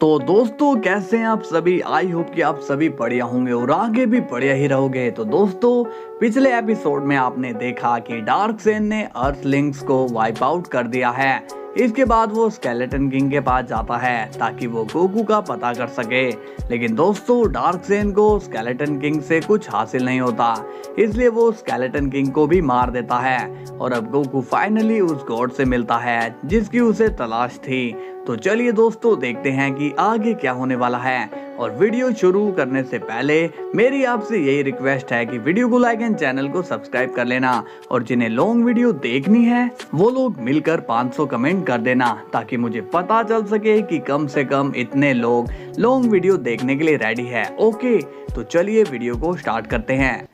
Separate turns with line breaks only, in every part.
तो दोस्तों कैसे हैं आप सभी। आई होप कि आप सभी बढ़िया होंगे और आगे भी बढ़िया ही रहोगे। तो दोस्तों पिछले एपिसोड में आपने देखा कि डार्कसेन ने अर्थलिंक्स को वाइप आउट कर दिया है। इसके बाद वो स्केलेटन किंग के पास जाता है ताकि वो गोकू का पता कर सके। लेकिन दोस्तों डार्कसेन को स्केलेटन किंग से कुछ हासिल नहीं होता, इसलिए वो स्केलेटन किंग को भी मार देता है। और अब गोकू फाइनली उस गॉड से मिलता है जिसकी उसे तलाश थी। तो चलिए दोस्तों देखते हैं कि आगे क्या होने वाला है। और वीडियो शुरू करने से पहले मेरी आपसे यही रिक्वेस्ट है कि वीडियो को लाइक एंड चैनल को सब्सक्राइब कर लेना, और जिन्हें लॉन्ग वीडियो देखनी है वो लोग मिलकर 500 कमेंट कर देना ताकि मुझे पता चल सके कि कम से कम इतने लोग लॉन्ग वीडियो देखने के लिए रेडी है। ओके तो चलिए वीडियो को स्टार्ट करते हैं।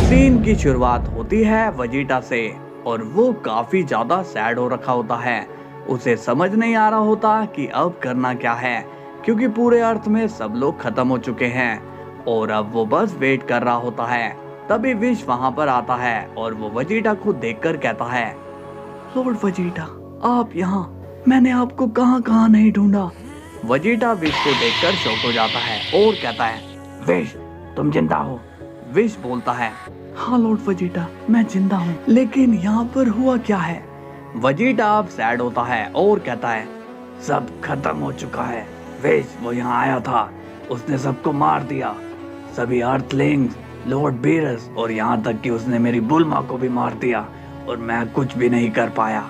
सीन की शुरुआत होती है वजीटा से, और वो काफी ज्यादा सैड हो रखा होता है। उसे समझ नहीं आ रहा होता कि अब करना क्या है, क्योंकि पूरे अर्थ में सब लोग खत्म हो चुके हैं और अब वो बस वेट कर रहा होता है। तभी विश वहां पर आता है और वो वजीटा को देखकर कहता है, लॉर्ड वजीटा आप यहाँ, मैंने आपको कहाँ कहाँ नहीं ढूंढा। वजीटा विश को देखकर शॉक हो जाता है और कहता है, विश तुम जिंदा हो। विश बोलता है, हाँ लॉर्ड वजीटा मैं जिंदा हूँ, लेकिन यहाँ पर हुआ क्या है। वजीटा अब सैड होता है और कहता है, सब खत्म हो चुका है। विश वो यहाँ आया था, उसने सबको मार दिया, सभी अर्थलिंग्स, लॉर्ड बीरस, और यहाँ तक कि उसने मेरी बुलमा को भी मार दिया और मैं कुछ भी नहीं कर पाया।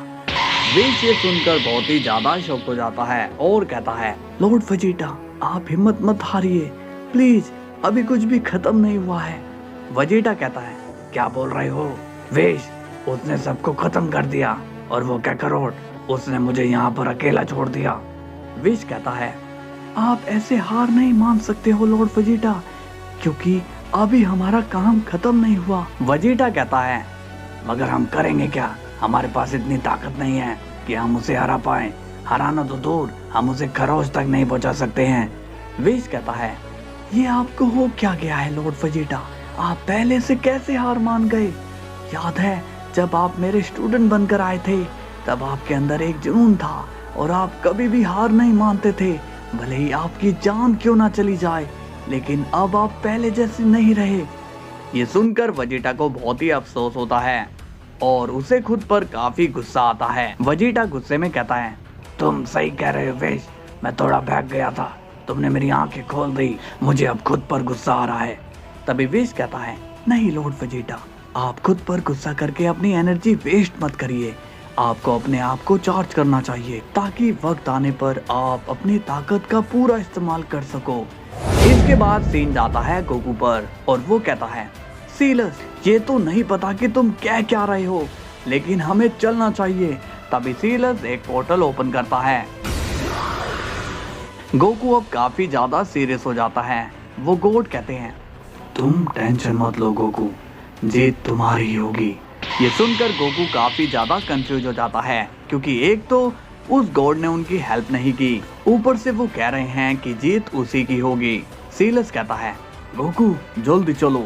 विश ये सुनकर बहुत ही ज्यादा शॉक हो जाता है और कहता है, लॉर्ड वजीटा आप हिम्मत मत हारिए, प्लीज अभी कुछ भी खत्म नहीं हुआ है। वजीटा कहता है, क्या बोल रहे हो विश, उसने सबको खत्म कर दिया और वो कैकरोट, उसने मुझे यहाँ पर अकेला छोड़ दिया। विश कहता है, आप ऐसे हार नहीं मान सकते हो लॉर्ड वजीटा, क्योंकि अभी हमारा काम खत्म नहीं हुआ। वजीटा कहता है, मगर हम करेंगे क्या, हमारे पास इतनी ताकत नहीं है कि हम उसे हरा पाए, हराना तो दूर हम उसे खरोच तक नहीं पहुंचा सकते हैं। विश कहता है, ये आपको हो क्या गया है लॉर्ड वजीटा, आप पहले से कैसे हार मान गए। याद है जब आप मेरे स्टूडेंट बनकर आए थे तब आपके अंदर एक जुनून था और आप कभी भी हार नहीं मानते थे, भले ही आपकी जान क्यों ना चली जाए, लेकिन अब आप पहले जैसे नहीं रहे। ये सुनकर वजीटा को बहुत ही अफसोस होता है और उसे खुद पर काफी गुस्सा आता है। वजीटा गुस्से में कहता है, तुम सही कह रहे हो विश, मैं थोड़ा बहक गया था, तुमने मेरी आंखें खोल दी, मुझे अब खुद पर गुस्सा आ रहा है। तभी विश कहता है, नहीं लॉर्ड वजीटा, आप खुद पर गुस्सा करके अपनी एनर्जी वेस्ट मत करिए, आपको अपने आप को चार्ज करना चाहिए ताकि वक्त आने पर आप अपनी ताकत का पूरा इस्तेमाल कर सको। इसके बाद सीन जाता है गोकू पर और वो कहता है, सीलस ये तो नहीं पता कि तुम कह क्या रहे हो, लेकिन हमें चलना चाहिए। तभी सीलस एक पोर्टल ओपन करता है। गोकू अब काफी ज्यादा सीरियस हो जाता है। वो गॉड कहते हैं, तुम टेंशन मत लो गोकू, जीत तुम्हारी ही होगी। ये सुनकर गोकू काफी ज्यादा कंफ्यूज हो जाता है, क्योंकि एक तो उस गॉड ने उनकी हेल्प नहीं की, ऊपर से वो कह रहे हैं कि जीत उसी की होगी। सीलस कहता है, गोकू जल्दी चलो।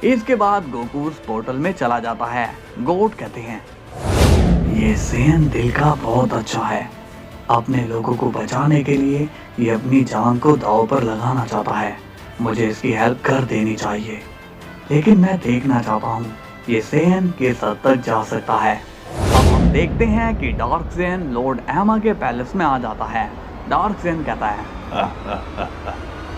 इसके बाद गोकू उस पोर्टल में चला जाता है। गॉड कहते हैं, ये सेन दिल का बहुत अच्छा है, अपने लोगों को बचाने के लिए ये अपनी जान को दांव पर लगाना चाहता है, मुझे इसकी हेल्प कर देनी चाहिए, लेकिन मैं देखना चाहता हूँ ये सेन किस हद तक जा सकता है। अब हम देखते हैं कि डार्कसेन लॉर्ड एमा के पैलेस में आ जाता है। डार्कसेन कहता है,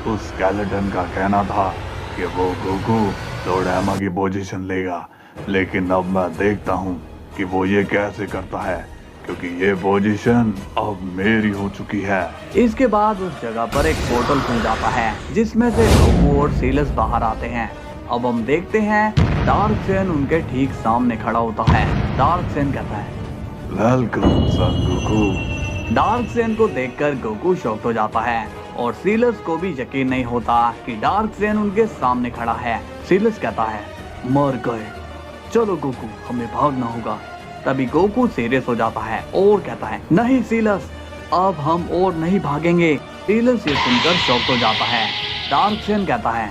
उस स्केलेटन का कहना था कि वो गोकू लॉर्ड एमा की पोजीशन लेगा, लेकिन अब मैं देखता हूँ कि वो ये कैसे करता है, क्योंकि ये पोजीशन अब मेरी हो चुकी है।
इसके बाद उस जगह पर एक पोर्टल खुल जाता है जिसमें से गोकू और सीलस बाहर आते हैं। अब हम देखते हैं डार्कसेन उनके ठीक सामने खड़ा होता है। डार्कसेन कहता है,
वेलकम सन गोकू।
डार्कसेन को देखकर गोकू शॉक्ड हो जाता है और सीलस को भी यकीन नहीं होता कि डार्कसेन उनके सामने खड़ा है। सीलस कहता है, मर गए, चलो गोकू हमें भागना होगा। तभी गोकू सीरियस हो जाता है और कहता है, नहीं सीलस अब हम और नहीं भागेंगे। सीलस ये सुनकर शॉक्ड हो जाता है। डार्कसेन कहता है,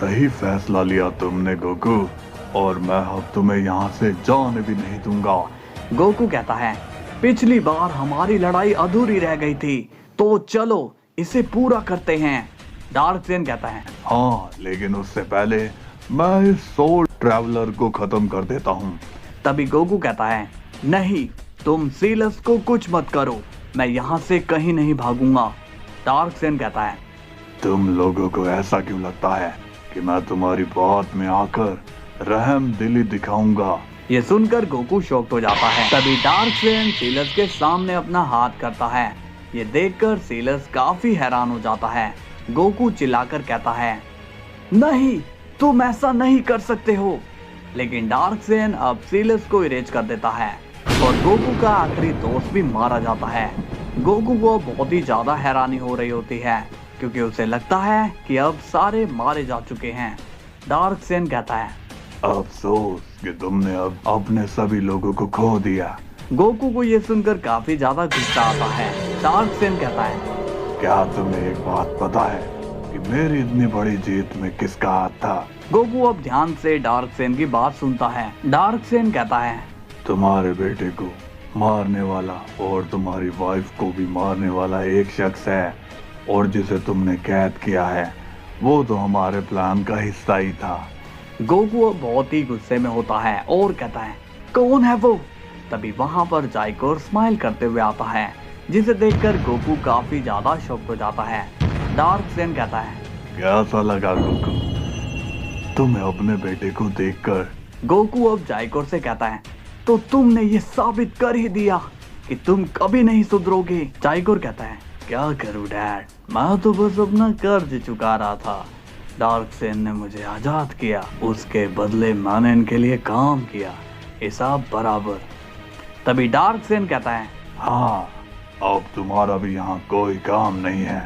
सही फैसला लिया तुमने गोकू, और मैं अब तुम्हें यहाँ से जाने भी नहीं दूंगा।
गोकू कहता है, पिछली बार हमारी लड़ाई अधूरी रह गई थी, तो चलो इसे पूरा करते हैं, डार्क सेन कहता है।
हाँ, लेकिन उससे पहले मैं इस सोल ट्रैवलर को खत्म कर देता हूँ।
तभी गोकू कहता है, नहीं, तुम सीलस को कुछ मत करो, मैं यहाँ से कहीं नहीं भागूंगा। डार्क सेन कहता है,
तुम लोगों को ऐसा क्यों लगता है कि मैं तुम्हारी बात में आकर रहम दिली दिखाऊंगा?
ये सुनकर गोकू शॉक्ड हो जाता है। तभी डार्क सेन सीलस के सामने अपना हाथ करता है। ये देखकर सीलस काफी हैरान हो जाता है। गोकू चिल्लाकर कहता है, नहीं, तुम ऐसा नहीं कर सकते हो। लेकिन डार्क सेन अब सीलस को इरेज कर देता है और गोकू का आखिरी दोस्त भी मारा जाता है। गोकू को बहुत ही ज्यादा हैरानी हो रही होती है क्योंकि उसे लगता है कि अब सारे मारे जा चुके हैं। डार्क सेन कहता है,
अफसोस कि तुमने अब अपने सभी लोगों को खो दिया।
गोकू को ये सुनकर काफी ज्यादा गुस्सा आता है। डार्क सेन कहता है,
क्या तुम्हें एक बात पता है कि मेरी इतनी बड़ी जीत में किसका हाथ था?
गोकू अब ध्यान से डार्क सेन की बात सुनता है। डार्क सेन कहता है,
तुम्हारे बेटे को मारने वाला और तुम्हारी वाइफ को भी मारने वाला एक शख्स है, और जिसे तुमने कैद किया है वो तो हमारे प्लान का हिस्सा ही था।
गोकू अब बहुत ही गुस्से में होता है और कहता है, कौन है वो? तभी वहां पर जाइकोर स्माइल करते हुए आता है, जिसे देखकर गोकू काफी ज्यादा शॉक्ड हो जाता है। डार्क सेन कहता है,
कैसा लगा गोकू तुम्हें अपने बेटे को देखकर?
गोकू अब जाइकोर से कहता है, तो तुमने ये साबित कर ही दिया कि तुम कभी नहीं सुधरोगे। जाइकोर कहता है, क्या करूं डैड, मैं तो बस अपना कर्ज चुका रहा था। डार्क सेन ने मुझे आजाद किया, उसके बदले मैंने इनके लिए काम किया, हिसाब बराबर। तभी डार्क सेन कहता है,
हाँ, अब तुम्हारा भी यहाँ कोई काम नहीं है।